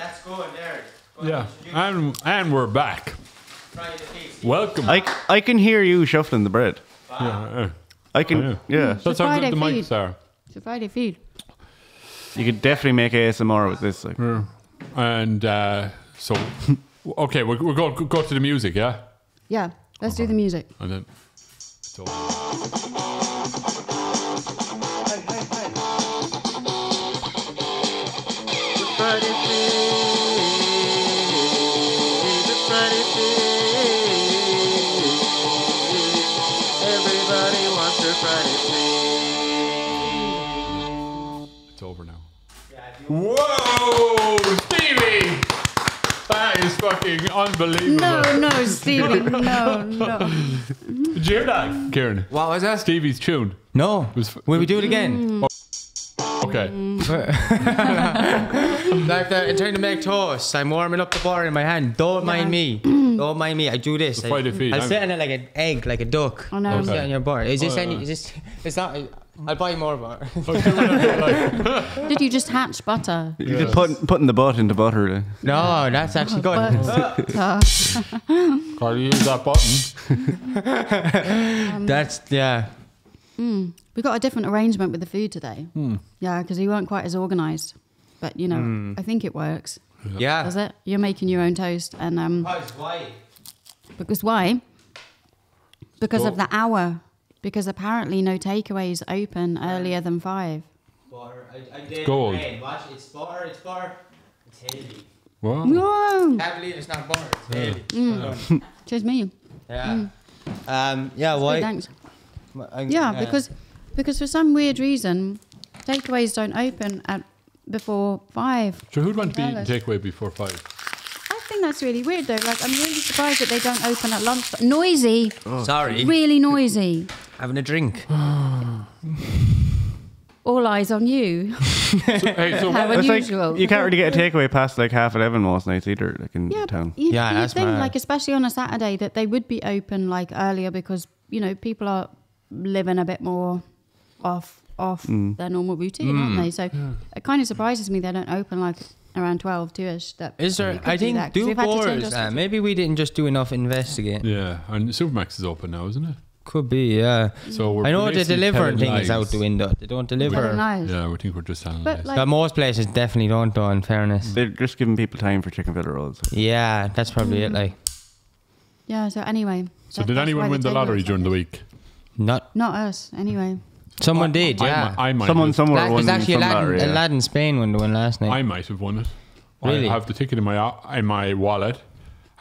that's going there. Yeah, and we're back. Welcome. I can hear you shuffling the bread. Yeah, I can. Yeah. that's how good the mics are. It's a Friday feed. You could definitely make ASMR with this. Like. And so, okay, we'll go to the music, yeah. Yeah, let's do the music. And then. So. Everybody wants their Friday It's over now. feed. Whoa, Stevie! That is fucking unbelievable. No, Stevie, no. Did you hear that, Kieran? What was that? Stevie's tune. No. Will we do it again? Okay. Like I'm trying to make toast. I'm warming up the butter in my hand. Don't mind me. Don't mind me. I do this. The Friday feed. I'll sit on it like an egg, like a duck. Oh, no. I'll sit Okay. on your butter. Is this any? Is this? It's not. I'll buy more butter. Did you just hatch butter? You just putting the butt into butter. Like. No, that's actually good. Butter. Can't use that button. That's yeah. We got a different arrangement with the food today. Yeah, because we weren't quite as organised. But, you know, I think it works. Yeah. Does it? You're making your own toast. And Why? because why? Because of the hour. Because apparently no takeaways open earlier than 5. Butter. I did gold. rain. Watch, it's butter. It's heavy. Wow. Whoa! Can't believe it's not butter. It's heavy. Cheers me. Yeah. Yeah. Why? Thanks. Yeah, because for some weird reason, takeaways don't open at before 5. So who'd want to be eating Careless. takeaway before 5? I think that's really weird though. Like I'm really surprised that they don't open at lunch. Noisy, Sorry. really noisy. Having a drink. All eyes on you. Hey, so How It's like unusual. you can't really get a takeaway past like 11:30 most nights either. Like in Yeah, town. you'd that's think, mad. like especially on a Saturday, that they would be open like earlier because you know people are living a bit more off their normal routine, aren't they? So it kind of surprises me they don't open like around 12, 2ish. That Is there? they could I think that, 'cause do we've had to change borders. our schedule. Maybe we didn't just do enough investigating. yeah, and Supermax is open now, isn't it? Could be, yeah. So we're I know the basically delivering telling thing is lies. out the window. They don't deliver. Telling lies. Yeah, we think we're just telling But lies. like, But most places definitely don't, though, in fairness. They're just giving people time for chicken fillet rolls. Yeah, that's probably it. Like, yeah. So anyway. So that- did that's anyone why win the takeaways lottery are during the open. week? not Not us, anyway. someone did. Yeah, I might Someone have. somewhere that won was actually a some lad, lottery, a yeah. lad in Spain won the one last night. I might have won it. Really? I have the ticket in my wallet,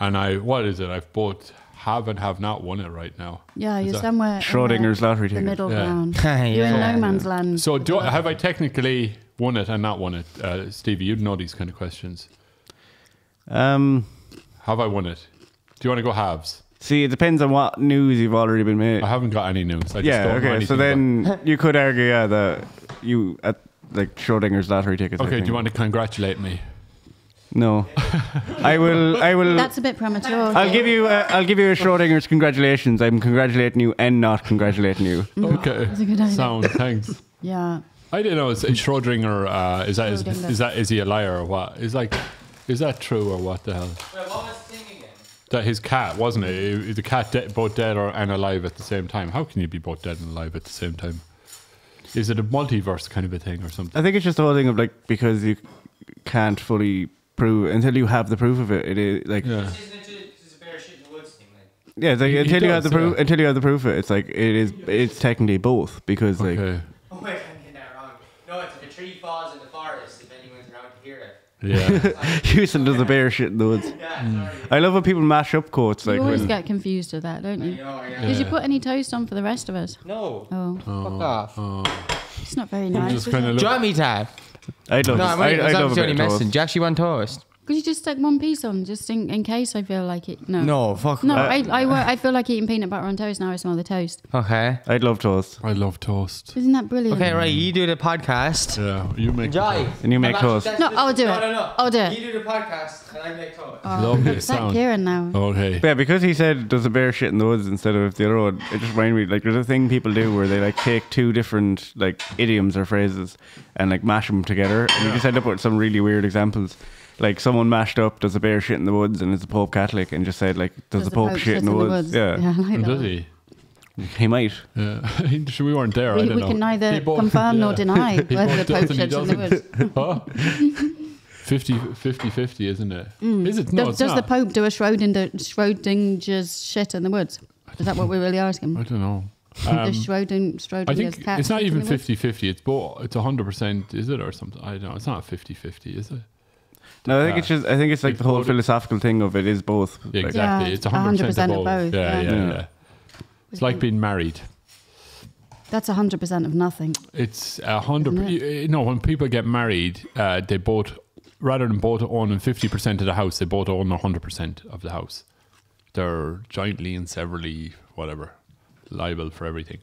and what is it? I've both have and have not won it right now. Yeah, Is you're that- somewhere. in Schrodinger's lottery the ticket. middle Yeah. ground. yeah. You're in no man's land. So have I technically won it and not won it? Stevie, you'd know these kind of questions. Have I won it? Do you want to go halves? See, it depends on what news you've already been made. I haven't got any news. I just Yeah, don't know okay. So anything then you could argue, yeah, that you at like Schrodinger's lottery tickets. I okay, do think. you want to congratulate me? No, I will. That's a bit premature. I'll give you a Schrodinger's congratulations. I'm congratulating you and not congratulating you. Okay, That's a good idea. sound. Thanks. Yeah. I didn't know. Is Schrodinger? Is he a liar or what? Is that true or what the hell? Wait, what was the thing again? That his cat wasn't it? The cat both dead and alive at the same time. How can you be both dead and alive at the same time? Is it a multiverse kind of a thing or something? I think it's just the whole thing of like because you can't fully prove until you have the proof of it. It is like Yeah. This isn't just a bear shit in the woods thing, like. yeah, it's like He until you have does, the proof. yeah. Until you have the proof of it, it's like it's technically both because like Okay. Oh wait, I'm getting that wrong. No, it's if a tree falls in the forest, if anyone's around to hear it. Yeah. Houston does a bear shit in the woods. Yeah, sorry. I love when people mash up quotes You like always when get confused with that, don't you? Yeah. Did you put any toast on for the rest of us? No. Oh, Fuck off. it's not very nice. Just is kind it? of Do you look. want me to? I love No, I wait, that's love a obviously bit only of toast. messing. Do you actually want toast? Could you just stick one piece on, just in case I feel like it? No. No, fuck. No, I feel like eating peanut butter on toast now. I smell the toast. Okay. I'd love toast. I love toast. Isn't that brilliant? Okay, right. You do the podcast. Yeah, you make. Joy. And you make toast. No, I'll do it. No. I'll do it. You do the podcast, and I make toast. Lovely Is that sound. Kieran now? Okay. Yeah, because he said does a bear shit in the woods instead of the other one, it just reminded me like there's a thing people do where they like take two different like idioms or phrases and like mash them together and you just end up with some really weird examples. like someone mashed up, does a bear shit in the woods, and is the Pope Catholic, and just said like, does the Pope shit in the woods? Yeah, I like that. Does he? He might. Yeah. we weren't there. I don't We know. can neither He both- confirm nor yeah. deny He whether the both Pope does and he shits in the doesn't. woods. Huh? 50-50, isn't it? Is it? No, Does it's the not. Pope do a Schrodinger's shit in the woods? Is that what we're really asking? I don't know. Does I Schrodinger's think cat it's not shit in even the woods? 50-50. It's both. It's 100%. Is it or something? I don't know. It's not 50-50, is it? No, I think it's just. I think it's like the whole Voted- philosophical thing of it is both. Yeah, Like, exactly. Yeah, It's 100% of both. yeah. Yeah. It's like being married. That's 100% of nothing. It's 100. Isn't You know, when people get married, they both, rather than both owning 50% of the house, they both own 100% of the house. They're jointly and severally, whatever, liable for everything.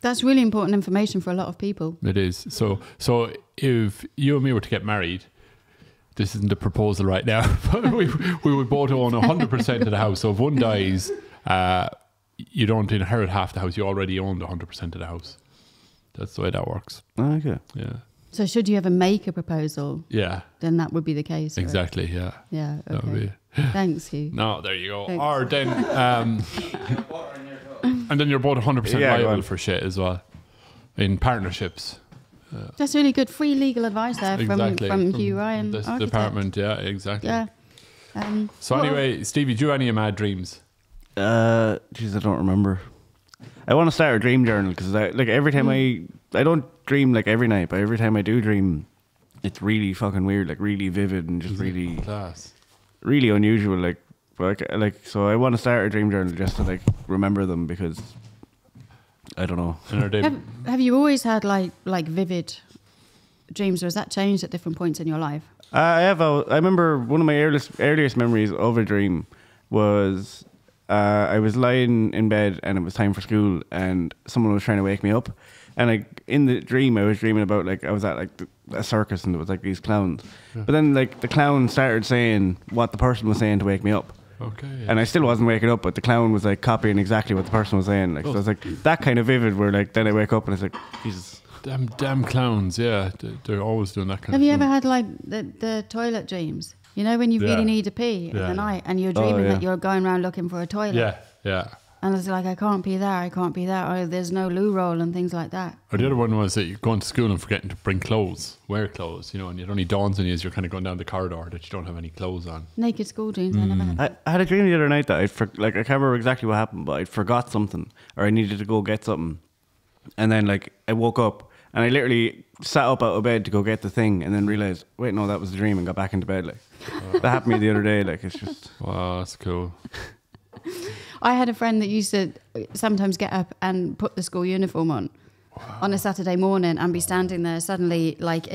That's really important information for a lot of people. It is. So if you and me were to get married, this isn't the proposal right now, but we would both own 100% of the house. So if one dies, you don't inherit half the house. You already own 100% of the house. That's the way that works. okay. Yeah. So should you ever make a proposal, Yeah. then that would be the case. Right? Exactly. Yeah. Yeah. That would Okay. be. Thanks, Hugh. No, there you go. Thanks. Or then, and then you're both 100% Yeah, go liable on. for shit as well in partnerships. That's really good. Free legal advice there Exactly. from Hugh Ryan. This architect. department. Yeah. Exactly. Yeah. So what- anyway, Stevie, do you have any mad dreams? Jeez, I don't remember. I want to start a dream journal because like every time I don't dream like every night, but every time I do dream, it's really fucking weird, like really vivid and just really, Class. really unusual. Like so, I want to start a dream journal just to like remember them because I don't know. And are they, Have you always had like vivid dreams, or has that changed at different points in your life? I remember one of my earliest memories of a dream was I was lying in bed and it was time for school and someone was trying to wake me up, and like in the dream I was dreaming about like I was at like a circus and there was like these clowns, but then like the clown started saying what the person was saying to wake me up. okay. Yeah. And I still wasn't waking up, but the clown was like copying exactly what the person was saying. Like, so it's like that kind of vivid where like then I wake up and it's like, Jesus. Damn clowns. Yeah. They're always doing that kind Have of you thing. ever had like the toilet dreams? You know, when you Yeah. really need to pee in Yeah. the night and you're dreaming yeah. that you're going around looking for a toilet. Yeah. Yeah. And it's like, I can't be there, I can't be there, or there's no loo roll and things like that. Or the other one was that you're going to school and forgetting to bring clothes, wear clothes, you know, and it only dawns on you as you're kind of going down the corridor that you don't have any clothes on. Naked school dreams, I never had. I had a dream the other night that I can't remember exactly what happened, but I forgot something or I needed to go get something, and then like I woke up and I literally sat up out of bed to go get the thing, and then realized, wait, no, that was a dream, and got back into bed. Like that happened to me the other day. Like it's just Wow, that's cool. I had a friend that used to sometimes get up and put the school uniform on a Saturday morning and be standing there suddenly, like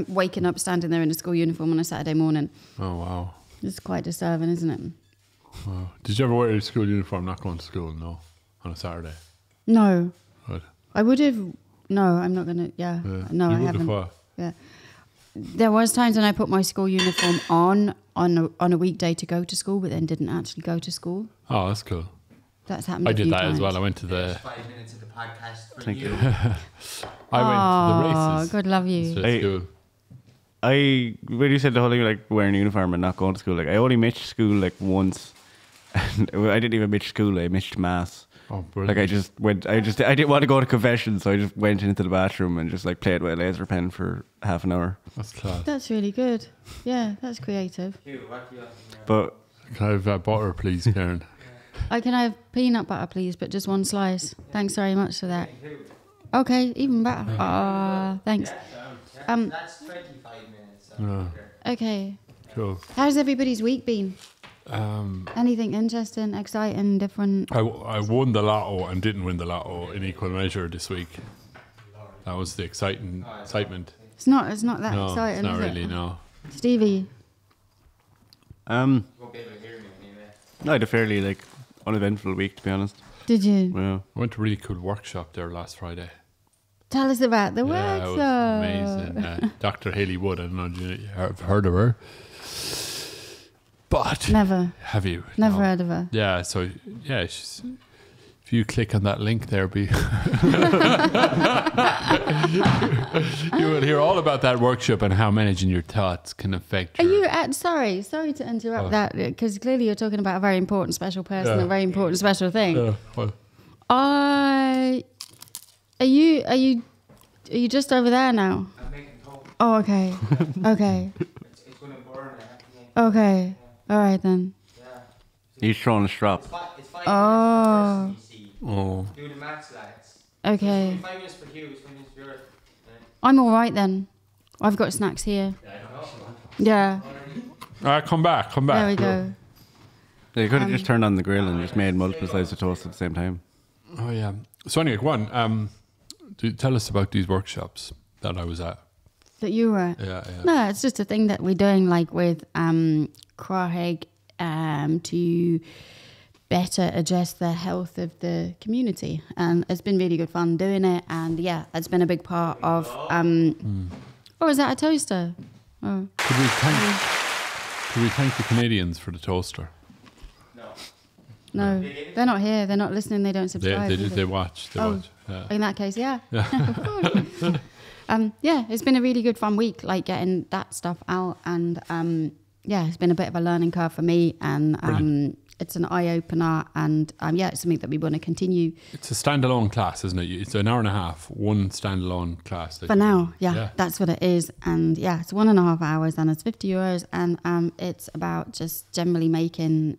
waking up standing there in a school uniform on a Saturday morning. Oh, wow. It's quite disturbing, isn't it? Wow. Did you ever wear your school uniform not going to school? No. On a Saturday? No. Good. I would have. No, I'm not going to. Yeah. Yeah. No, You I would have haven't. what? Yeah. There was times when I put my school uniform on a weekday to go to school, but then didn't actually go to school. Oh, that's cool. That's happened. I a did few that as times. well. I went to the 5 minutes of the podcast for Thank you. I went to the Oh, races. God love you. So Hey. it's cool. when you said the whole thing like wearing a uniform and not going to school, like I only missed school like once, and I didn't even miss school. I missed mass. Oh, Like brilliant. I just went. I didn't want to go to confession, so I just went into the bathroom and just like played with a laser pen for half an hour. That's class. That's really good. Yeah, that's creative. Hugh, what do you have? But Can I have butter, please, Karen? I can have peanut butter, please, but just one slice. Thanks very much for that. Okay, even better. Ah, thanks. That's 25 minutes. Okay. Cool. How's everybody's week been? Anything interesting, exciting, different? I won the lotto and didn't win the lotto in equal measure this week. That was the excitement. It's not that No, exciting, it's not is really, it? no. Stevie, You won't be able to hear me anyway. I had a fairly like uneventful week, to be honest. did you? Yeah. I went to a really cool workshop there last Friday. Tell us about the Yeah, it was workshop. amazing. Dr. Haley Wood, I don't know if you have heard of her. But Never. have you? Never No. heard of her. Yeah, so yeah, she's If you click on that link there, you will hear all about that workshop and how managing your thoughts can affect Are your... you at, sorry to interrupt that, because clearly you're talking about a very important special person, a very important special thing. well, Are you just over there now? I'm making toast. Oh, okay. Okay. It's going to burn. I have to make Okay. All right then. Yeah. He's throwing a strap. It's 5 Oh. minutes per person, you see. oh, Do the maths, lads. Okay. 5 minutes for Hugh, 5 minutes for yours. I'm all right then. I've got snacks here. Yeah. all right, come back. There we go. You could have just turned on the grill and just made multiple slices of toast at the same time. Oh yeah. So anyway, go on. Tell us about these workshops that I was at. That you were. Yeah. No, it's just a thing that we're doing, like with Craig, to better address the health of the community, and it's been really good fun doing it. And yeah, it's been a big part of. Oh, is that a toaster? Oh, Could we thank the Canadians for the toaster? no, they're not here. They're not listening. They don't subscribe. They watch. They Oh. watch. Yeah. In that case, yeah. Of course. Yeah, it's been a really good fun week, like getting that stuff out, and yeah, it's been a bit of a learning curve for me, and it's an eye opener, and yeah, it's something that we want to continue. It's a standalone class, isn't it? It's an hour and a half, one standalone class. For now, yeah, that's what it is, and yeah, it's 1.5 hours, and it's €50, and it's about just generally making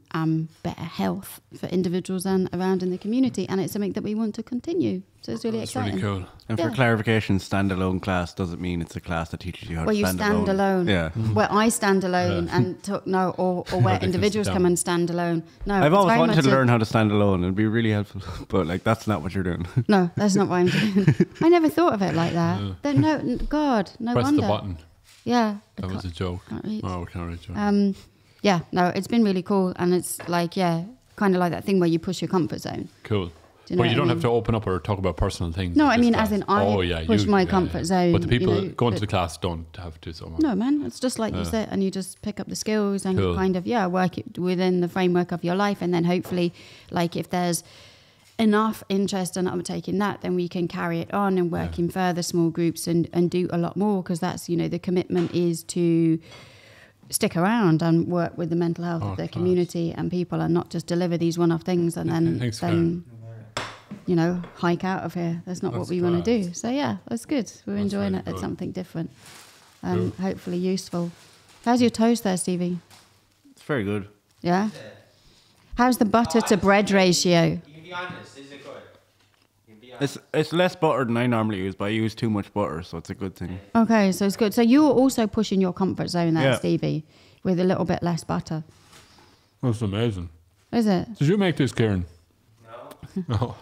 better health for individuals and around in the community, and it's something that we want to continue. So it's really exciting. Really cool. And for clarification, standalone class doesn't mean it's a class that teaches you how Where to you stand alone. Yeah. Where I stand alone and talk, no, or where they can individuals sit come down. and stand alone. No, I've it's always very wanted much to learn how to stand alone. It'd be really helpful. But like, that's not what you're doing. No, that's not what I'm doing. I never thought of it like that. No, God, no Press wonder. the button. Yeah. That was a joke. Can't reach. Oh, we can't reach it. Yeah, no, it's been really cool, and it's like, yeah, kind of like that thing where you push your comfort zone. Cool. Do you know But what you don't I have mean? to open up or talk about personal things. No, in I this mean, class. as in I push my comfort zone, But the people you know, going to but- the class don't have to. So much. No, man, it's just like you said, and you just pick up the skills and Cool. you kind of, work it within the framework of your life. And then hopefully, like, if there's enough interest in taking that, then we can carry it on and work in further small groups and do a lot more, because that's, the commitment is to stick around and work with the mental health of the class. community and people, and not just deliver these one-off things and then, Thanks, Karen. hike out of here. That's not what That's we want to class. do. So yeah, that's good. We're enjoying really it. It's good. something different and hopefully useful. How's your toast there, Stevie? It's very good. Yeah? How's the butter to bread ratio? You can be honest, is it good? You can be honest. It's less butter than I normally use, but I use too much butter, so it's a good thing. Okay, so it's good. So you're also pushing your comfort zone there, Yeah. Stevie, with a little bit less butter. That's amazing. Is it? Did you make this, Kieran? No. No.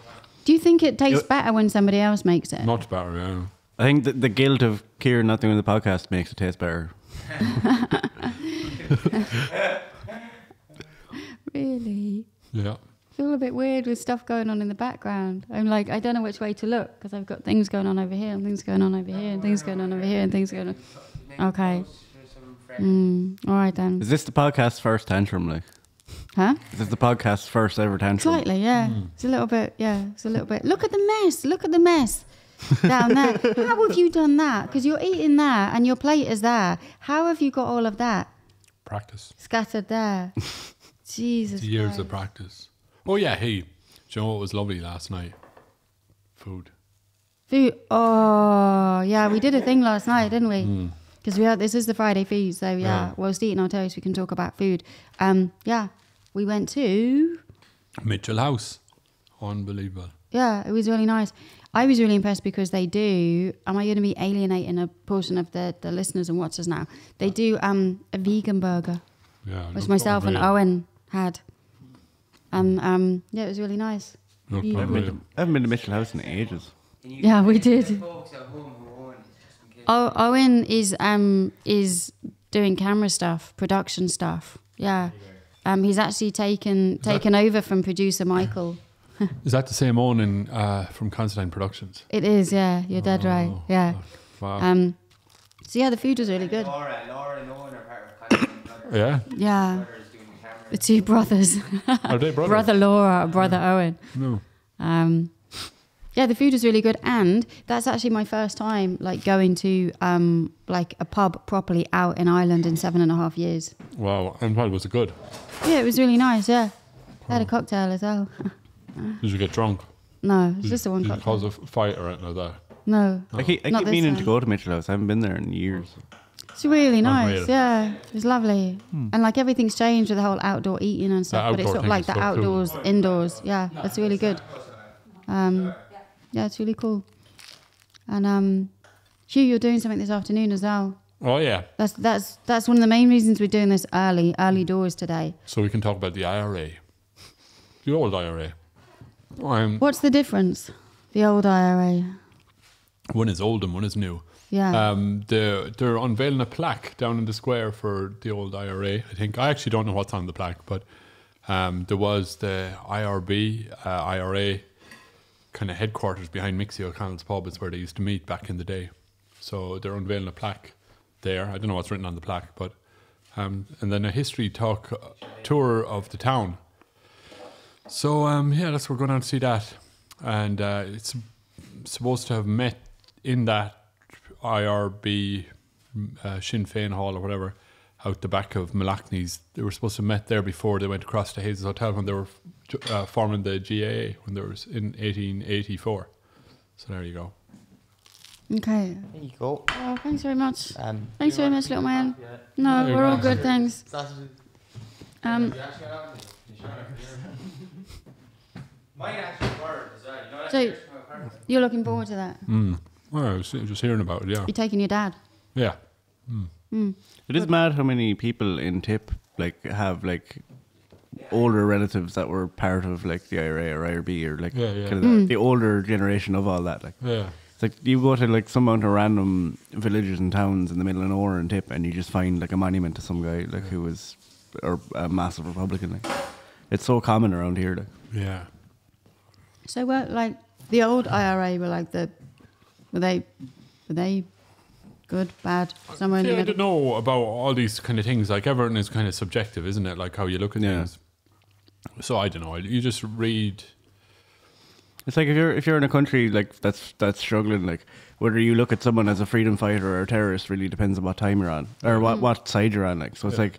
Do you think it tastes better when somebody else makes it? Much better, yeah. I think that the guilt of Kieran not doing the podcast makes it taste better. Really? Yeah. I feel a bit weird with stuff going on in the background. I'm like, I don't know which way to look, because I've got things going on over here and things going on over here and things going on over here and things going on. Make Okay. toast for some friends. All right then. Is this the podcast's first tantrum, like? Huh? Is this the podcast's first ever tantrum? Slightly, yeah. It's a little bit, It's a little bit. Look at the mess. Look at the mess down there. How have you done that? Because you're eating that and your plate is there. How have you got all of that Practice. scattered there? Jesus Years Christ. of practice. Oh, yeah. Hey, do you know what was lovely last night? Food. Food. Oh, yeah. We did a thing last night, didn't we? Because this is the Friday feed. So, Yeah. whilst eating our toast, we can talk about food. Yeah. We went to... Mitchell House. Unbelievable. Yeah, it was really nice. I was really impressed because they do. Am I going to be alienating a portion of the listeners and watchers now? They do a vegan burger, Yeah. which looked myself and unreal. Owen had. And yeah, it was really nice. Looked vegan. unreal. I haven't been to Mitchell House in ages. Can you Yeah, we give the did. folks at home who own it, just in case? Owen is doing camera stuff, production stuff. Yeah, he's actually taken over from producer Michael. Is that the same owning from Constantine Productions? It is, yeah. You're dead right. Yeah. Wow. So yeah, the food was really good. Laura and Owen are part of Constantine Brothers. Yeah. Yeah. Brothers doing the camera. The two brothers. Are they brothers? Brother Laura, brother Owen. No. Yeah, the food is really good, and that's actually my first time like going to like a pub properly out in Ireland in 7.5 years. Wow. And what, was it good? Yeah, it was really nice. Yeah, I had a cocktail as well. Did you get drunk? No, it's just the one Did it cocktail. cause a fight or anything like that? No, I keep Not this meaning to time. go to Mitchell House. I haven't been there in years. it's really nice. Unreal. Yeah, it was lovely, and like everything's changed with the whole outdoor eating and stuff. But it's outdoor sort of like thing the is so cool. outdoors, indoors. Yeah, it's really good. Yeah, it's really cool. And Hugh, you're doing something this afternoon as well. Oh, yeah. That's one of the main reasons we're doing this early doors today. So we can talk about the IRA. The old IRA. What's the difference? The old IRA. One is old and one is new. Yeah. They're unveiling a plaque down in the square for the old IRA. I think I actually don't know what's on the plaque, but there was the IRA kind of headquarters behind Mixie O'Connell's pub. It's where they used to meet back in the day. So they're unveiling a plaque there. I don't know what's written on the plaque, but and then a history tour of the town. So yeah, that's we're going on to see that, and it's supposed to have met in that IRB Sinn Féin Hall or whatever out the back of Malachney's. They were supposed to have met there before they went across to Hayes Hotel when they were forming the GAA when they were in 1884. So there you go. Okay. There you go. Oh, thanks very much. Um, Thanks very much, little man. No, we're all good, thanks. Mine actually were as well. You know that So- first one I heard. You're looking forward to that. Well, I was just hearing about it. Yeah, You're taking your dad. yeah. It is mad how many people in Tip like have like older relatives that were part of like the IRA or IRB or like Yeah, yeah. kind of the older generation of all that. Like Yeah. it's like you go to like some amount of random villages and towns in the middle of nowhere in Tip, and you just find like a monument to some guy like who was or a massive Republican. Like it's so common around here. Like Yeah. So were like the old IRA were like were they good, bad, somewhere in the Yeah, I middle? don't know about all these kind of things. Like everything is kind of subjective, isn't it? Like how you look at Yeah. things. So I don't know. You just read. it's like if you're in a country like that's struggling, like whether you look at someone as a freedom fighter or a terrorist really depends on what time you're on or what side you're on. Like so, it's like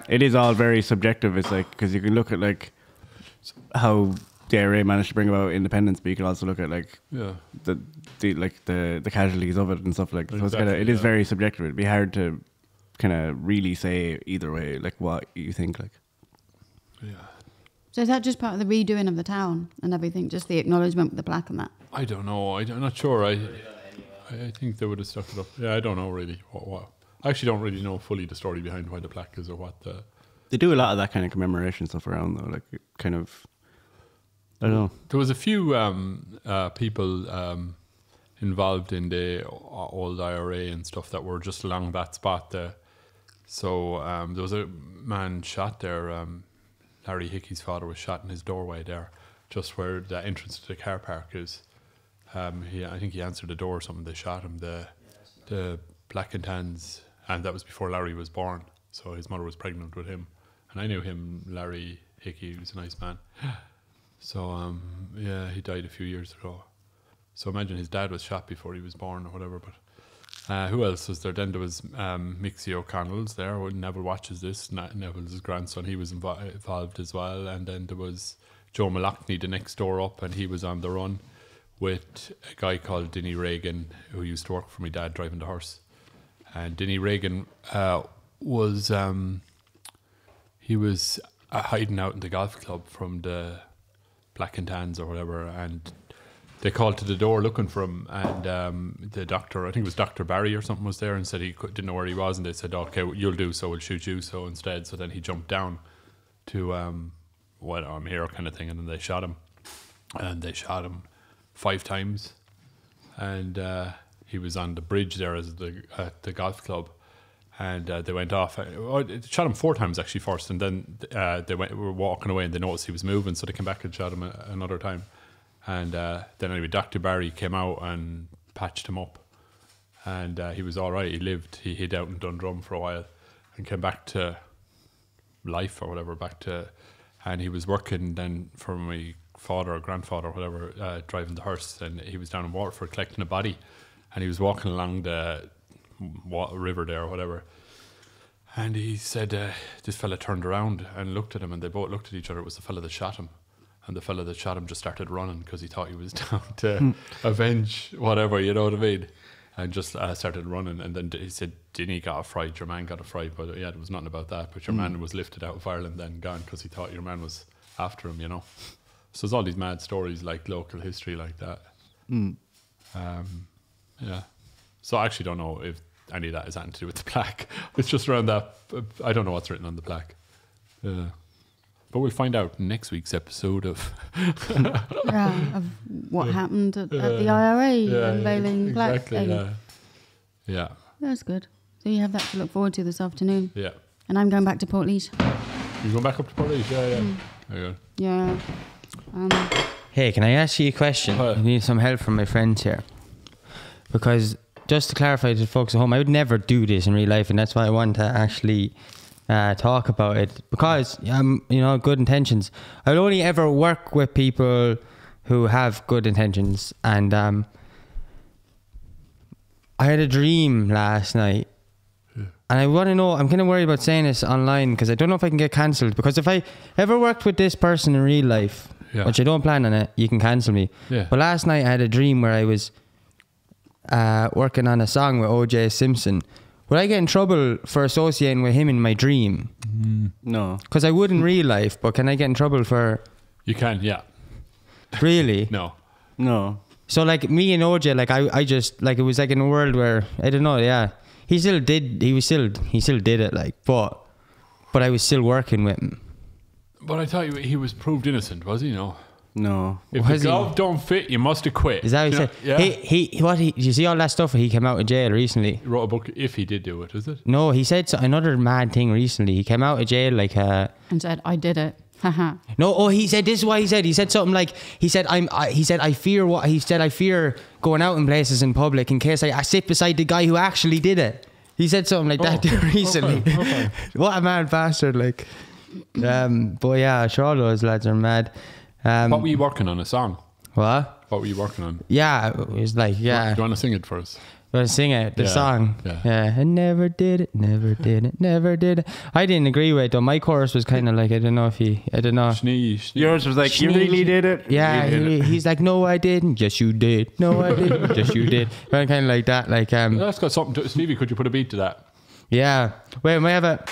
it is all very subjective. It's like because you can look at like how the IRA managed to bring about independence, but you can also look at like Yeah. the casualties of it and stuff like. So it's Exactly, it is yeah. very subjective. It'd be hard to kind of really say either way, like what you think. Like Yeah. So is that just part of the redoing of the town and everything, just the acknowledgement with the plaque and that? I don't know. I'm not sure. I think they would have stuck it up. Yeah, I don't know really. What. I actually don't really know fully the story behind why the plaque is or what the. they do a lot of that kind of commemoration stuff around though. Like it kind of, I don't know. There was a few people involved in the old IRA and stuff that were just along that spot there. So there was a man shot there. Larry Hickey's father was shot in his doorway there, just where the entrance to the car park is. I think he answered the door or something. They shot him. The Black and Tans, and that was before Larry was born. So his mother was pregnant with him, and I knew him, Larry Hickey. He was a nice man. So yeah, he died a few years ago. So imagine his dad was shot before he was born or whatever. But who else was there? Then there was Mixie O'Connell's there. Neville watches this. Neville's grandson. He was involved as well. And then there was Joe Malachney, the next door up, and he was on the run with a guy called Denny Reagan, who used to work for my dad driving the horse. And Denny Reagan was he was hiding out in the golf club from the Black and Tans or whatever, and they called to the door looking for him, and the doctor, I think it was Dr. Barry or something, was there and said he didn't know where he was, and they said, okay, you'll do so, we'll shoot you so instead. So then he jumped down to well, I'm here kind of thing, and then they shot him, and they shot him 5 times, and he was on the bridge there at the golf club, and they went off. They shot him 4 times actually first, and then they were walking away and they noticed he was moving, so they came back and shot him another time. And then anyway, Dr. Barry came out and patched him up, and he was all right. He lived. He hid out in Dundrum for a while and came back to life or whatever, and he was working then for my father or grandfather or whatever driving the hearse, and he was down in Waterford collecting a body, and he was walking along the river there or whatever, and he said this fella turned around and looked at him, and they both looked at each other. It was the fella that shot him, and the fella that shot him just started running because he thought he was down to avenge whatever, you know what I mean, and just started running. And then he said Dinny got a fright, your man got a fright, but yeah, there was nothing about that, but your man was lifted out of Ireland then gone because he thought your man was after him, you know. So there's all these mad stories like local history like that. Yeah. So I actually don't know if any of that is anything to do with the plaque. It's just around that. I don't know what's written on the plaque. But we'll find out next week's episode of of what happened at the IRA unveiling plaque. Exactly. Yeah. That's good. So you have that to look forward to this afternoon. Yeah. And I'm going back to Portlaoise. You going back up to Portlaoise? Yeah. There you go. Yeah. Hey, can I ask you a question? I need some help from my friends here. Because just to clarify to folks at home, I would never do this in real life, and that's why I want to actually talk about it. Because good intentions. I would only ever work with people who have good intentions. And I had a dream last night. And I want to know, I'm kind of worried about saying this online because I don't know if I can get cancelled. Because if I ever worked with this person in real life, which I don't plan on it, you can cancel me. Yeah. But last night I had a dream where I was working on a song with O.J. Simpson. Would I get in trouble for associating with him in my dream? No. Because I would in real life, but can I get in trouble for... You can, yeah. Really? No. So like me and OJ, like I just, like it was like in a world where, I don't know, yeah. He still did it, like, but I was still working with him. But I thought he was proved innocent, was he? No. If the glove don't fit, you must have quit. Is that what he said? Yeah. Did you see all that stuff? He came out of jail recently. He wrote a book, if he did do it, is it? No, he said another mad thing recently. He came out of jail like and said, I did it. No, he said, this is what he said. He said something like, I fear going out in places in public in case I sit beside the guy who actually did it. He said something like that recently. Okay. What a mad bastard, like. But yeah, sure those lads are mad. What were you working on, a song? What were you working on? Yeah, it was like, yeah. Do you want to sing it for us? You want to sing it? The song? Yeah. I never did it, never did it, never did it. I didn't agree with it though. My chorus was kind of like, I don't know. Schnee. Yours was like, you really did it? Yeah, he's like, no, I didn't. Yes, you did. No, I didn't. Yes, you did. Kind of like that. Like, that's got something to Stevie, could you put a beat to that? Yeah. Wait, may I have a...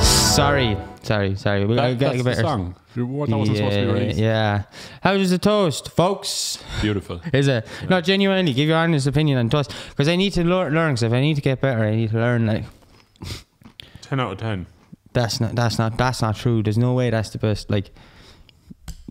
Sorry. That's the song. What that wasn't supposed to be released. Yeah. How was the toast, folks? Beautiful. Is it? Yeah. No, genuinely, give your honest opinion on toast. Because I need to learn, because if I need to get better, I need to learn, like... 10 out of 10. That's not true. There's no way that's the best. Like,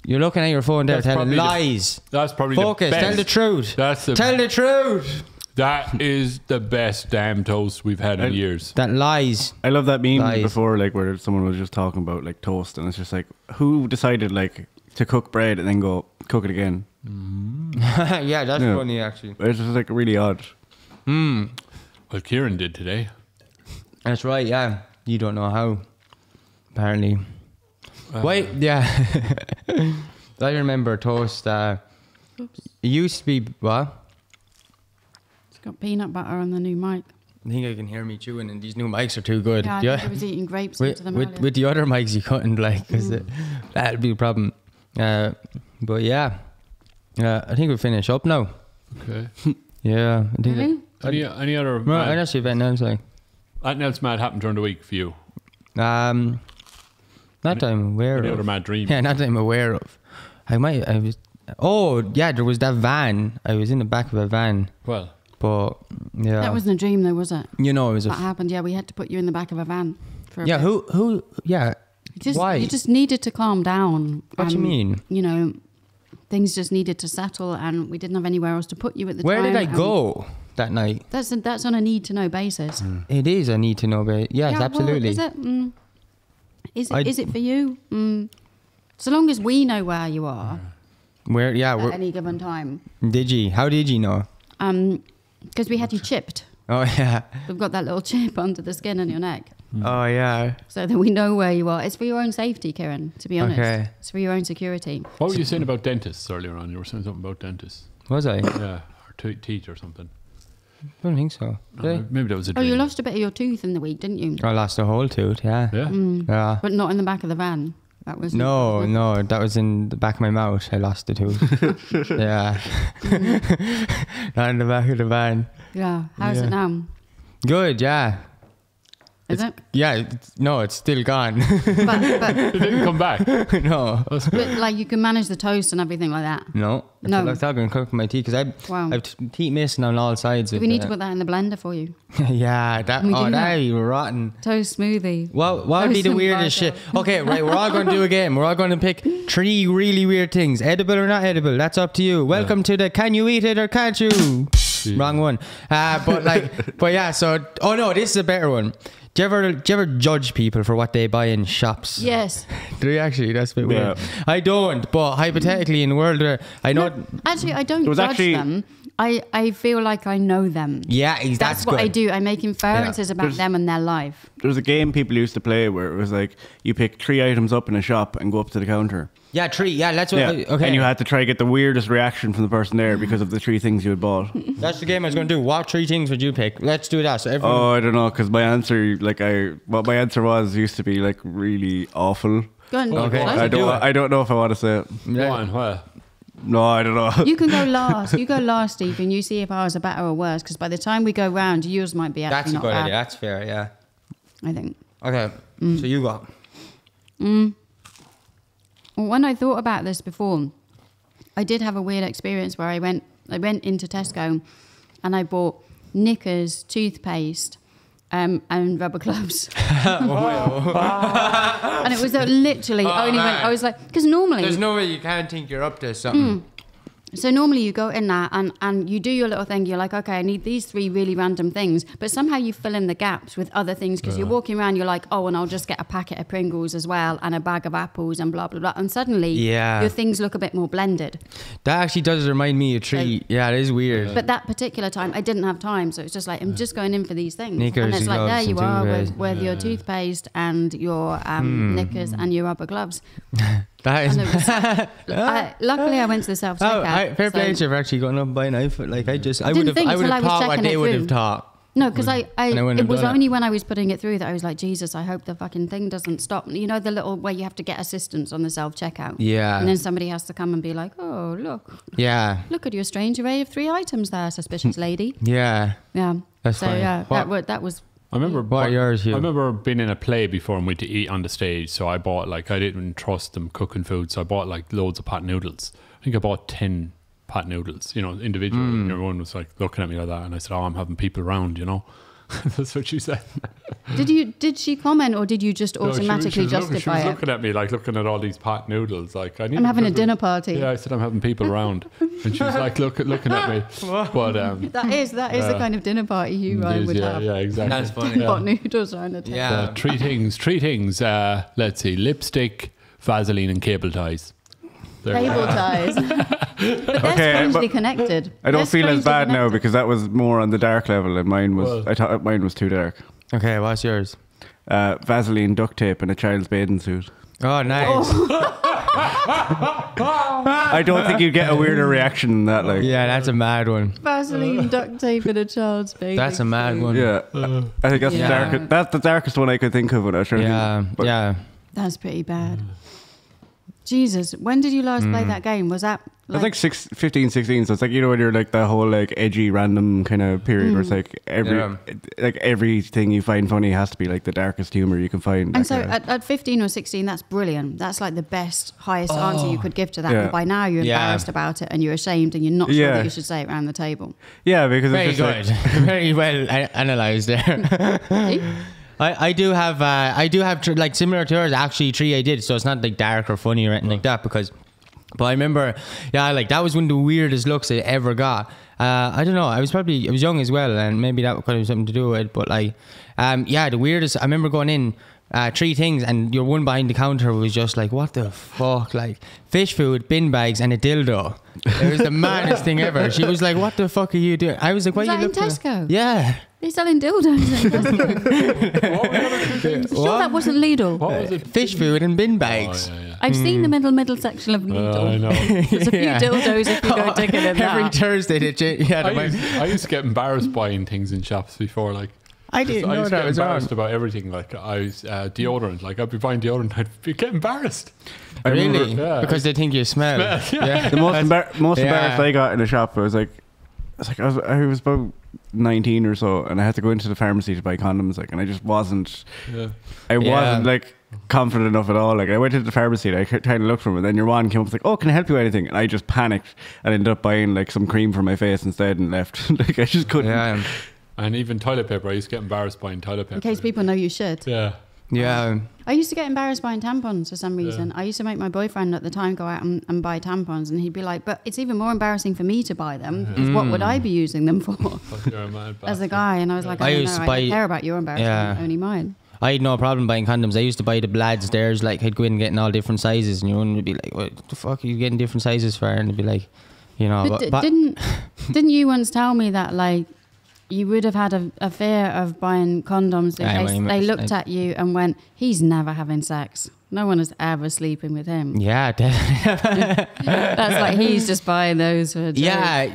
you're looking at your phone there telling lies. That's probably Focus, the best. tell the truth. Tell the truth. That is the best damn toast we've had in years. That lies. I love that meme before, like, where someone was just talking about, like, toast, and it's just like, who decided, like, to cook bread and then go cook it again? Yeah, that's funny, actually. It's just, like, really odd. Well, Kieran did today. That's right, yeah. You don't know how, apparently. Wait, yeah. I remember toast. It used to be, what? Got peanut butter on the new mic. I think I can hear me chewing, and these new mics are too good. Yeah, I think I was eating grapes into them earlier. With the other mics, you couldn't, like, because that'd be a problem. But yeah, I think we'll finish up now. Okay. Yeah. I think really? Any other? Well, I actually bet now, like. Anything else mad happened during the week for you? Not that I'm aware of. Any other mad dream? Yeah, not that I'm aware of. Oh, yeah, there was that van. I was in the back of a van. Well. But, yeah. That wasn't a dream though, was it? You know, it was what happened, yeah, we had to put you in the back of a van for a bit. Yeah. Why? You just needed to calm down. What do you mean? You know, things just needed to settle and we didn't have anywhere else to put you at the time. Where did I go that night? That's on a need-to-know basis. It is a need-to-know basis. Yes, absolutely. Well, is it for you? So long as we know where you are. At any given time. How did you know? Because we had you chipped. Oh, yeah. We've got that little chip under the skin on your neck. Oh, yeah. so that we know where you are. It's for your own safety, Kieran, to be honest. Okay. It's for your own security. What were you saying about dentists earlier on? You were saying something about dentists. Was I? Yeah, or teeth or something. I don't think so. Did I? Maybe that was a Oh, dream. you lost a bit of your tooth in the week, didn't you? I lost a whole tooth, yeah. Yeah. Yeah. But not in the back of the van. That was No, that was in the back of my mouth. I lost the tooth. Yeah. Not in the back of the van. Yeah. How's it now? Good, yeah. Is it? Yeah, no, it's still gone. But It didn't come back. No. That's good. but like you can manage the toast and everything like that. No. No. I was talking to cook my teeth because Wow. I've teeth missing on all sides. Do we need to put that in the blender for you? Yeah, that. We Oh, do that that. be rotten. Toast smoothie. What would be the Toast weirdest and shit? Okay, right, we're all going to do a game. We're all going to pick 3 really weird things. Edible or not edible, that's up to you. Welcome to the can you eat it or can't you? Wrong one. But yeah, so, oh no, this is a better one. Do you ever judge people for what they buy in shops? Yes. Do you actually? That's a bit weird. Yeah. I don't, but hypothetically in the world where I know... Actually, I don't was judge actually- them. I feel like I know them. Yeah, That's that's what good. I do. I make inferences about There's- them and their life. There was a game people used to play where it was like you pick 3 items up in a shop and go up to the counter. Yeah, 3. Yeah, that's what... Yeah. Okay. And you had to try to get the weirdest reaction from the person there because of the 3 things you had bought. That's the game I was going to do. What 3 things would you pick? Let's do that. So everyone... Oh, I don't know, because my answer, what my answer was used to be like really awful. Go on. Okay. Go on. I don't know if I want to say it. Go on, well. No, I don't know. You can go last. You go last, Steve, and you see if ours are better or worse. Because by the time we go round, yours might be That's actually a not good bad. idea. That's fair, yeah. I think. Okay, so you go. Well, when I thought about this before, I did have a weird experience where I went into Tesco, and I bought knickers, toothpaste, and rubber gloves. And it was literally only when I was like, because normally There's no way you can't think you're up to something. So normally you go in there and you do your little thing. You're like, okay, I need these 3 really random things. But somehow you fill in the gaps with other things because you're walking around. You're like, oh, and I'll just get a packet of Pringles as well and a bag of apples and blah, blah, blah. And suddenly your things look a bit more blended. That actually does remind me of 3. Yeah, it is weird. But that particular time, I didn't have time. So it's just like, I'm just going in for these things. Knickers and it's and like, there gloves you and are toothpaste. with your toothpaste and your knickers and your rubber gloves. That is... And it was, luckily, I went to the self-checkout. fair play so- to you for actually going up by knife. Like, I would didn't have think I would until I have was thought what checking they it would through. have thought. No, because And I wouldn't it have was done it. only when I was putting it through that I was like, Jesus, I hope the fucking thing doesn't stop. You know, the little where you have to get assistance on the self-checkout. Yeah. And then somebody has to come and be like, oh, Yeah. look at your strange array of 3 items there, suspicious lady. Yeah. Yeah. That's so, fine. yeah, What? that was... I remember What are yours, Hugh? I remember being in a play before and went to eat on the stage, so I bought I didn't trust them cooking food, so I bought loads of pot noodles. I think I bought 10 pot noodles, individually. And everyone was looking at me like that, and I said, "Oh, I'm having people around," That's what she said. Did she comment or did you just No, automatically she was justify looking at me looking at all these pot noodles. I'm having a dinner party. Yeah, I said I'm having people around, and she was looking at me. But That is the kind of dinner party you would have. yeah, exactly. That's funny. Pot noodles around the table. Yeah. 3 things. Let's see: lipstick, Vaseline, and cable ties. There we Cable go. ties. But they're Okay, strangely but connected. I don't They're feel as strangely bad now connected. because that was more on the dark level, and mine was. Well- I thought mine was too dark. Okay, what's yours? Vaseline, duct tape, and a child's bathing suit. Oh, nice. I don't think you'd get a weirder reaction than that. Like, Yeah, that's a mad one. Vaseline, duct tape, and a child's baby. That's a mad one. yeah. I think that's Yeah. the darkest. That's the darkest one I could think of when I was trying to Yeah, think. But yeah. That's pretty bad. Jesus, when did you last play that game? Was that I was like 15, 16. So it's like when you're like that whole edgy random kind of period where it's like everything you find funny has to be like the darkest humor you can find. And that so kinda- at 15 or 16, that's brilliant. That's like the best, highest answer you could give to that. Yeah. And by now you're Yeah. embarrassed about it and you're ashamed and you're not sure Yeah. that you should say it around the table. yeah, because Very it's just good. Very well analysed there. I do have similar to yours, actually 3 I did, so it's not like dark or funny or anything like that but I remember, that was one of the weirdest looks I ever got. I don't know, I was young as well, and maybe that could have something to do with it, but the weirdest, I remember going in, 3 things, and your one behind the counter was just like, what the fuck, fish food, bin bags, and a dildo. It was the maddest thing ever. She was like, what the fuck are you doing? I was like, why Was are you that in looking at-" Tesco? Yeah. They're selling dildos in Tesco. What were the other two things? Sure, that wasn't Lidl. What was it? Fish food in bin bags. Oh, yeah. I've seen the middle section of Lidl. I know. There's a few dildos if you go digging in Every that. Thursday, I used to get embarrassed buying things in shops before, like. I didn't I know used to that get was embarrassed wrong. about everything. Like I was deodorant. Like I'd be buying deodorant, I'd be get embarrassed. I remember- Really? Yeah. Because they think you smell. Yeah. The most embarrassed Yeah. I got in a shop was like, I was about 19 or so, and I had to go into the pharmacy to buy condoms, like, and I just wasn't. Yeah. I wasn't like confident enough at all. Like I went to the pharmacy and I tried to look for them, and then your one came up like, "Oh, can I help you with anything?" And I just panicked and ended up buying like some cream for my face instead and left. Like I just couldn't. Yeah. And even toilet paper, I used to get embarrassed buying toilet paper. In case people know you should. Yeah. Yeah. I used to get embarrassed buying tampons for some reason. I used to make my boyfriend at the time go out and buy tampons, and he'd be like, "But it's even more embarrassing for me to buy them. Because what would I be using them for?" Fuck, you're a mad As a bastard. guy, and I was like, I I don't used know, to I don't buy- care about your embarrassment, only mine. I had no problem buying condoms. I used to buy the lads theirs, like I'd go in and getting all different sizes, and you wouldn't be like, "What the fuck are you getting different sizes for?" And they'd be like, you know, But didn't you once tell me that like you would have had a fear of buying condoms in Aye, case well, they looked at you and went, "He's never having sex. No one is ever sleeping with him." yeah, definitely. That's like he's just buying those for a joke.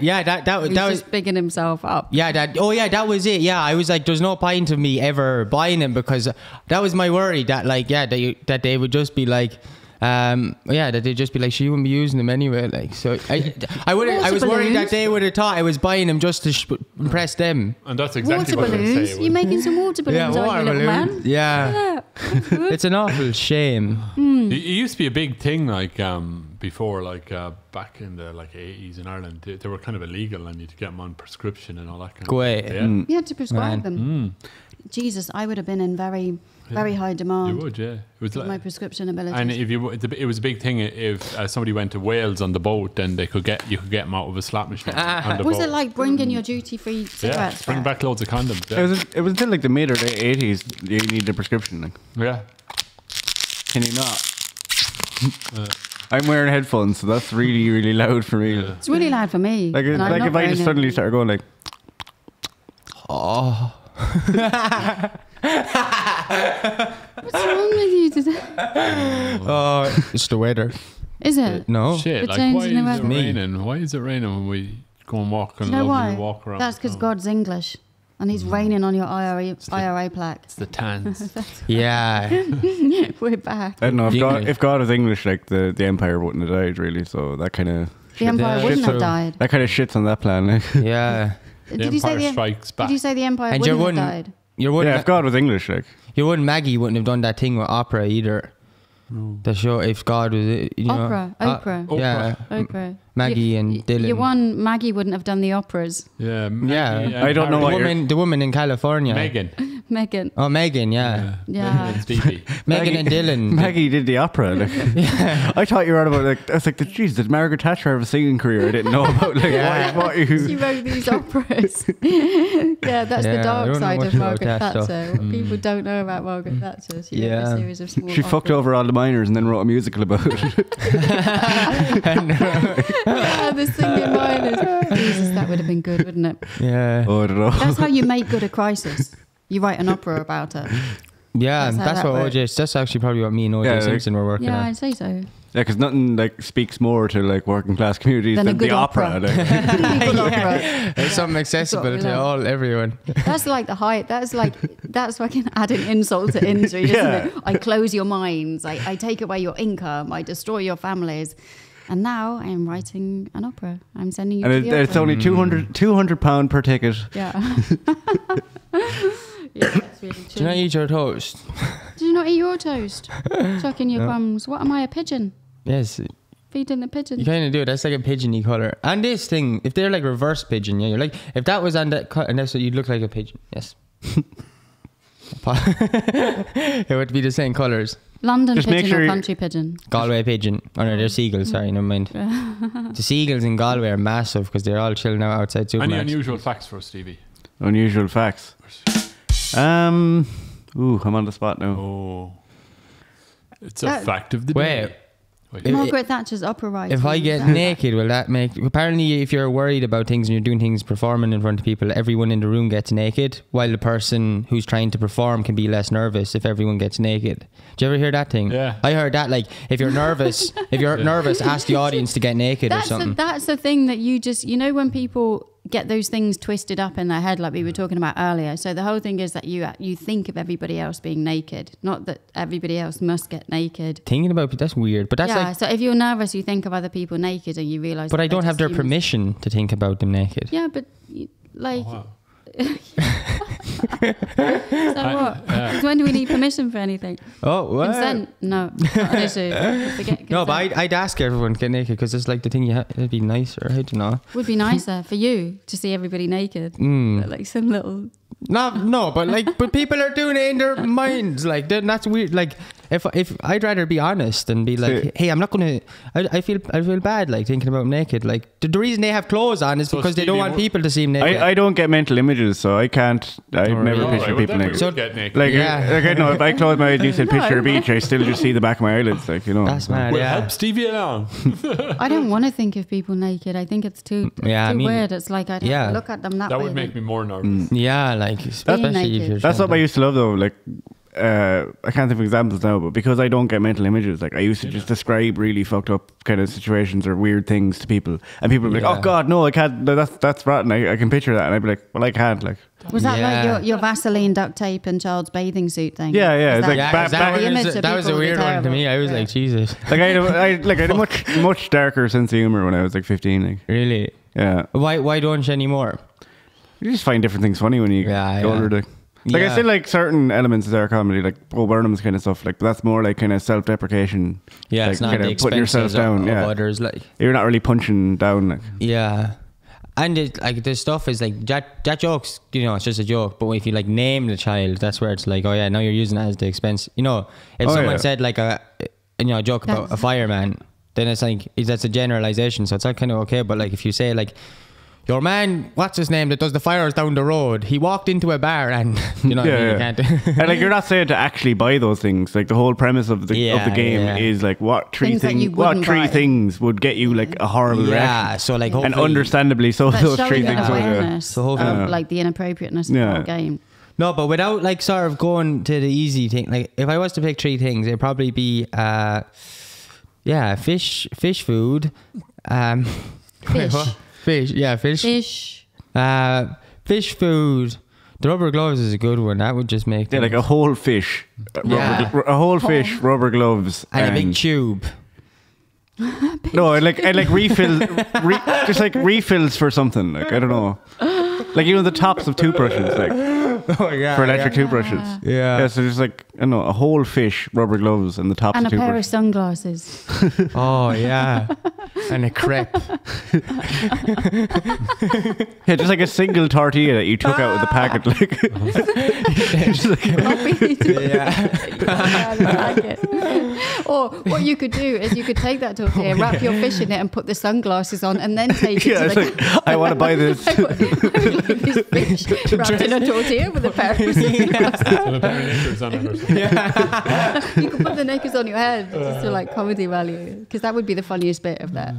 yeah, that He's was. just bigging himself up. Yeah, that was it. Yeah, I was like, there's no point of me ever buying them because that was my worry that like, yeah, that they would just be like, that they'd just be like, she wouldn't be using them anyway. Like, so I was worried that they would have thought I was buying them just to impress them. And that's exactly Water what I balloons. say. You're making some water balloons, aren't you, little man? Yeah. It's an awful shame. It used to be a big thing, like before, like back in the like 80s in Ireland. They were kind of illegal, and you had to get them on prescription and all that kind Go of away. stuff. Yeah. You had to prescribe Man. them. Jesus, I would have been in very, very high You demand would, yeah. It was with my like, prescription abilities. and if you, it was a big thing if somebody went to Wales on the boat, then you could get them out of a slot machine on the was boat. it like bringing your duty-free Yeah, cigarettes bring back loads of condoms. It was until like the mid or late 80s you needed a prescription. Like, Yeah. can you not? I'm wearing headphones, so that's really, really loud for me. Yeah. It's really loud for me. Like, and I'm like not if I wearing just it. suddenly started going like, What's wrong with you today? Oh, it's the weather. Is it? No. Shit, It like why changed in the is it weather. raining? Why is it raining when we go and walk Do and you know lovely why? walk around? That's because the town? God's English. And he's raining on your IRA plaque. It's the tans. Yeah. We're back. I don't know, English. if God was English, like the Empire wouldn't have died really, so that kind of The Empire Yeah, wouldn't have so- died. shits on that plan. Like. Yeah. Did you say Empire the Strikes Back. Did you say the Empire And you wouldn't have wouldn't- died? Your one, Yeah, if God was English, like. your one Maggie wouldn't have done that thing with opera either. The show, if God was, you know, Opera, Oprah. yeah, Oprah. Maggie and Dylan. Your one Maggie wouldn't have done the operas. Yeah, Yeah. Maggie, I don't know the what you're- woman, the woman in California. Megan. Megan. Oh, Megan, yeah. Yeah. Megan and Stevie. Megan and Dylan. Maggie did the opera. Like. I thought you were on about like I was like, geez, did Margaret Thatcher have a singing career? I didn't know about. Like, Yeah. what She you? wrote these operas. Yeah, that's Yeah, the I dark don't know side much of about Margaret that stuff. Thatcher. What people don't know about Margaret Thatcher. She wrote Yeah. a series of small She fucked over all the miners and then wrote a musical about it. Yeah, the singing miners. Jesus, that would have been good, wouldn't it? Yeah. Oh, I don't know. That's how you make good a crisis. You write an opera about it. Yeah, That's how that's that what works. OJ. That's actually probably what me and OJ Yeah, like- Simpson were working Yeah, on. I'd say so. Yeah, because nothing like speaks more to like working class communities Than a than good the opera. opera. Like. Good opera. It's something accessible we to love. everyone. That's like the height. That's fucking adding insult to injury, isn't Yeah. it? I close your minds. I take away your income. I destroy your families. And now I am writing an opera. I'm sending you And to it, the it's opera. only 200 pound per ticket. Yeah. Yeah, that's really Do you not true. eat your toast? Did you not eat your toast? Chucking your crumbs. What am I, a pigeon? Yes, Feeding the you pigeon. kind of do. That's like a pigeony color. And this thing, if they're like reverse pigeon, yeah, you're like, if that was on that cut, and that's what you'd look like a pigeon. Yes. It would be the same colors. London Just make pigeon sure or you- country pigeon? Galway pigeon. Oh no, they're seagulls. Sorry, never mind. The seagulls in Galway are massive because they're all chilling out outside Any supermarkets. unusual facts for us, Stevie? Unusual facts. Ooh, I'm on the spot now. Oh. It's a That- fact of the Wait. day. Margaret Thatcher's opera writer. If I get naked, will that make... Apparently, if you're worried about things and you're doing things, performing in front of people, everyone in the room gets naked, while the person who's trying to perform can be less nervous if everyone gets naked. Do you ever hear that thing? Yeah. I heard that, like, if you're nervous, ask the audience to get naked or something. That's the thing that you just... You know when people get those things twisted up in their head like we were talking about earlier. So the whole thing is that you think of everybody else being naked, not that everybody else must get naked. Thinking about it, that's weird. But that's yeah, like... so if you're nervous, you think of other people naked and you realise... But I don't have their permission to think about them naked. Yeah, but like... Oh, wow. So what? When do we need permission for anything? Oh, what? Consent? No, not an issue. Forget consent. No, but I'd ask everyone to get naked because it's like the thing it'd be nicer. I don't know. Would be nicer for you to see everybody naked. Like some little... No, but people are doing it in their minds. Like that's weird. Like if I'd rather be honest and be like, hey, I'm not gonna. I feel bad like thinking about them naked. Like the reason they have clothes on is because they don't want people to see them naked. I don't get mental images, so I can't. I never picture people naked. So get naked. Like I know if I close my eyes, you said picture a beach, I still just see the back of my eyelids. Like That's mad. Well, Yeah. help Stevie along. I don't want to think of people naked. I think it's too weird. It's like I don't look at them that way. That would make me more nervous. Yeah, like especially if you're. That's what I used to love though. Like I can't think of examples now, but because I don't get mental images, like I used to just describe really fucked up kind of situations or weird things to people, and people would be like, "Oh God, no, I can't. That's rotten. I can picture that," and I'd be like, "Well, I can't." Like, was that like your Vaseline duct tape and child's bathing suit thing? Yeah. That was a weird one to me. I was like, Jesus. Like I had a much darker sense of humor when I was like 15. Like, really? Yeah. Why don't you anymore? You just find different things funny when you get older. Like I still like certain elements of their comedy, like Bo Burnham's kind of stuff. Like, but that's more like kind of self-deprecation. Yeah, like, it's not kind the of putting yourself down. of Yeah, others. Like you're not really punching down. Like, yeah, and like the stuff is like that joke's, you know, it's just a joke. But if you like name the child, that's where it's like, oh yeah, now you're using it as the expense. You know, if someone said like a joke about a fireman, then it's like that's a generalization. So it's like kind of okay. But like if you say like, your man, what's his name, that does the fires down the road, he walked into a bar and, you know, you can't. And like, you're not saying to actually buy those things. Like, the whole premise of the game is like, what three things would get you like a horrible reaction? So like, and understandably, so those three things would. So of like the inappropriateness of the game. No, but without like sort of going to the easy thing, like if I was to pick three things, it'd probably be, fish food, Fish. Fish, yeah, fish. Fish food. The rubber gloves is a good one. That would just make like a whole fish. A whole fish, rubber gloves. And a big tube. No, like refills, just like refills for something. Like, I don't know. Like, you know, the tops of toothbrushes, like for electric toothbrushes. Yeah. So just like, I don't know, a whole fish, rubber gloves, and the tops and of a toothbrushes. pair of sunglasses. Oh yeah. And a crepe. Yeah, just like a single tortilla that you took out of the packet. Like, Or what you could do is you could take that tortilla, wrap your fish in it, and put the sunglasses on, and then take it. Yeah, to it's like, I want to buy this. This fish wrapped in a tortilla with a pair of sunglasses. You could put the knickers on your head just for like comedy value, because that would be the funniest bit of that.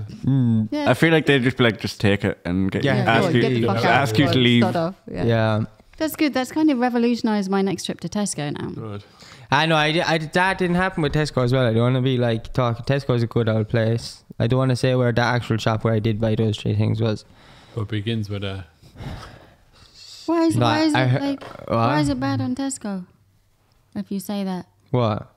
I feel like they'd just be like, just take it and ask you to leave. Yeah. That's good. That's kind of revolutionised my next trip to Tesco now. Good. I know. That didn't happen with Tesco as well. I don't want to be like talking. Tesco's a good old place. I don't want to say where the actual shop where I did buy those three things was. But it begins with a. Why is it bad on Tesco? If you say that. What?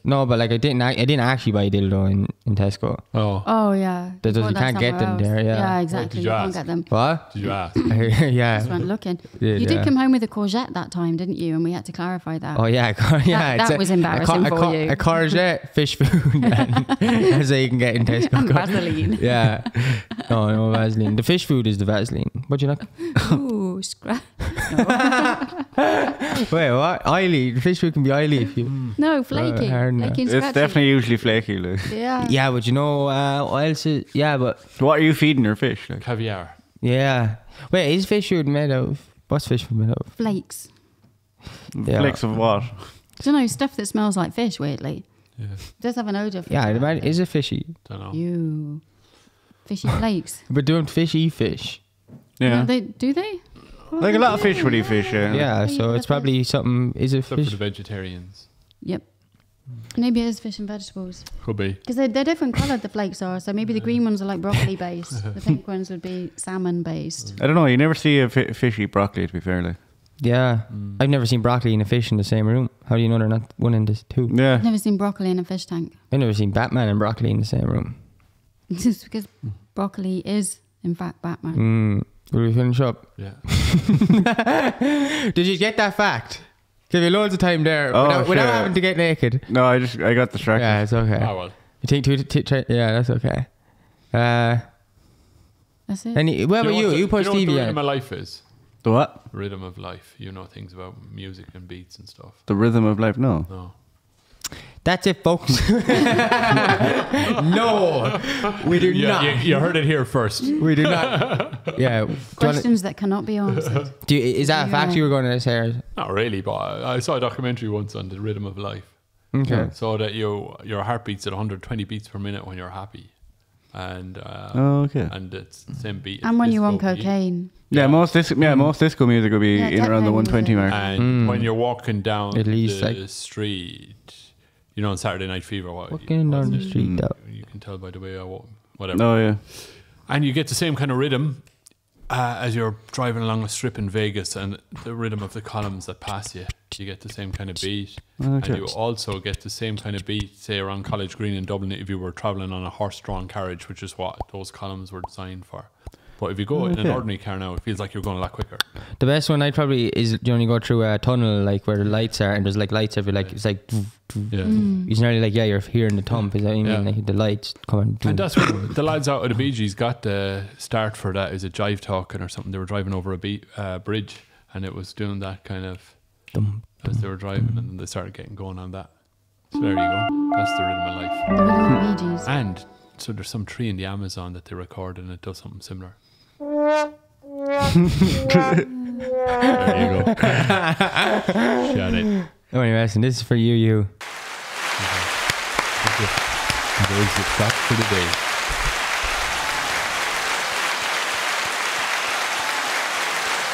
No, but like I didn't actually buy a dildo in Tesco. Oh yeah. You can't get them there. Yeah, exactly. You can't get them. What? Did you ask? Yeah. Just went looking. You did come home with a courgette that time, didn't you? And we had to clarify that. Oh yeah, that was embarrassing for you. A courgette, fish food, so you can get in Tesco. And Vaseline. Yeah. No Vaseline. The fish food is the Vaseline. What do you like? Ooh, scrap. Wait, what? Oily. The fish food can be oily if you. No, flaky. It's definitely usually flaky. Like. Yeah. Yeah, but you know what else is? Yeah, but what are you feeding your fish? Like? Caviar. Yeah. Wait, is fish food made of? What's fish food made of? Flakes. Yeah. Flakes of what? I don't know, stuff that smells like fish, weirdly. Yeah. It does have an odour. Yeah, I'd imagine, is it fishy? Don't know. You fishy flakes. But don't fish eat fish. Yeah. Do they? Well, Like a they lot of do. fish would eat fish, yeah. Yeah, Fish so and it's probably something. Is it Except for fish? the vegetarians. Yep. Maybe it is fish and vegetables. Could be. Because they're different coloured, the flakes are. So maybe the green ones are like broccoli based. The pink ones would be salmon based. I don't know. You never see a fish eat broccoli, to be fair. Like. Yeah, I've never seen broccoli and a fish in the same room. How do you know they're not one and this two? Yeah. I've never seen broccoli in a fish tank. I've never seen Batman and broccoli in the same room. Just because broccoli is, in fact, Batman. Will we finish up? Yeah. Did you get that fact? Give you loads of time there Oh, without shit. having to get naked. No, I got distracted. Yeah, it's okay. Oh, well. You think yeah, that's okay. That's it. What about you? You put know what the Stevie rhythm on. of life is? The what? Rhythm of life. You know things about music and beats and stuff. The rhythm of life? No. No. That's it, folks. No, we do not. You heard it here first. We do not. Yeah. Questions that cannot be answered. Is that a fact Yeah. you were going to say? Not really, but I saw a documentary once on the rhythm of life. Okay. So that your heart beats at 120 beats per minute when you're happy, and Okay. and it's the same beat. And when you're on disco beat. cocaine. Yeah, most disco music will be Yeah, in around the techno 120 music. mark. And when you're walking down At least, the like- street, you know, on Saturday Night Fever, Walking down the street, though. you can tell by the way I walk, whatever. Oh yeah. And you get the same kind of rhythm as you're driving along a strip in Vegas, and the rhythm of the columns that pass you. You get the same kind of beat, Okay. and you also get the same kind of beat, say around College Green in Dublin, if you were travelling on a horse-drawn carriage, which is what those columns were designed for. But if you go in an Okay. ordinary car now, it feels like you're going a lot quicker. The best one I'd probably is you only go through a tunnel like where the lights are and there's like lights every like it's like Yeah. it's nearly like you're hearing the thump. Is that what you mean? Yeah. Like the lights coming. And that's what the lads out of the Bee Gees got the start for that. Is it Jive Talking or something? They were driving over a bridge, and it was doing that kind of as they were driving, and then they started getting going on that. So there you go. That's the rhythm of life. The rhythm of Bee Gees. And so there's some tree in the Amazon that they record, and it does something similar. There you go. Shut it. Oh, anyway, and this is for you. And there's the fact for the day.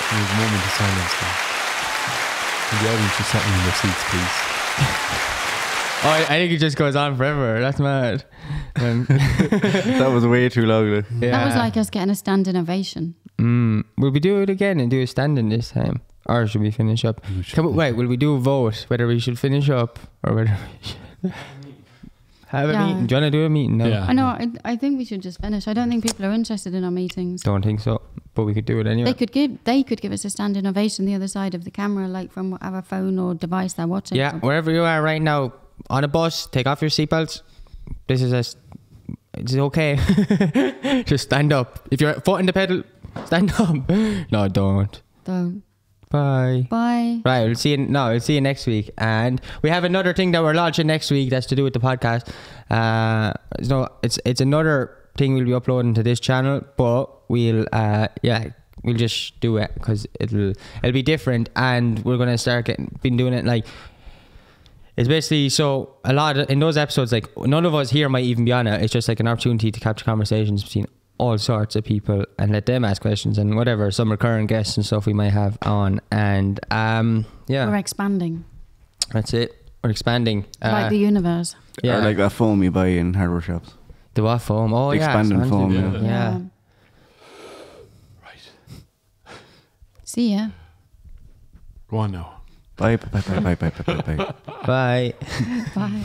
There's a moment of silence now. And the audience just settle in their seats, please. Oh, I think it just goes on forever. That's mad. That was way too long. Like. Yeah. That was like us getting a standing ovation. Will we do it again and do a standing this time? Or should we finish up? Wait, will we do a vote whether we should finish up or whether we should have a Yeah. meeting? Do you want to do a meeting now? Yeah. I know. I think we should just finish. I don't think people are interested in our meetings. Don't think so, but we could do it anyway. They could give us a standing ovation the other side of the camera, like from whatever phone or device they're watching. Yeah, from. wherever you are right now, on a bus, take off your seatbelts. This is it's okay. Just stand up. If you're foot in the pedal, stand up. No, don't. Don't. Bye. Bye. Right, we'll see you next week. And we have another thing that we're launching next week that's to do with the podcast. It's another thing we'll be uploading to this channel, but we'll just do it because it'll be different, and we're gonna start been doing it like it's basically so a lot in those episodes, like none of us here might even be on it. It's just like an opportunity to capture conversations between all sorts of people and let them ask questions and whatever, some recurring guests and stuff we might have on. And We're expanding. that's it. We're expanding. Like the universe. Yeah, Or like that foam you buy in hardware shops. the what foam? Oh, Expanding foam, Yeah. yeah. Right. See ya. Go on now. Bye. Bye. Bye. Bye.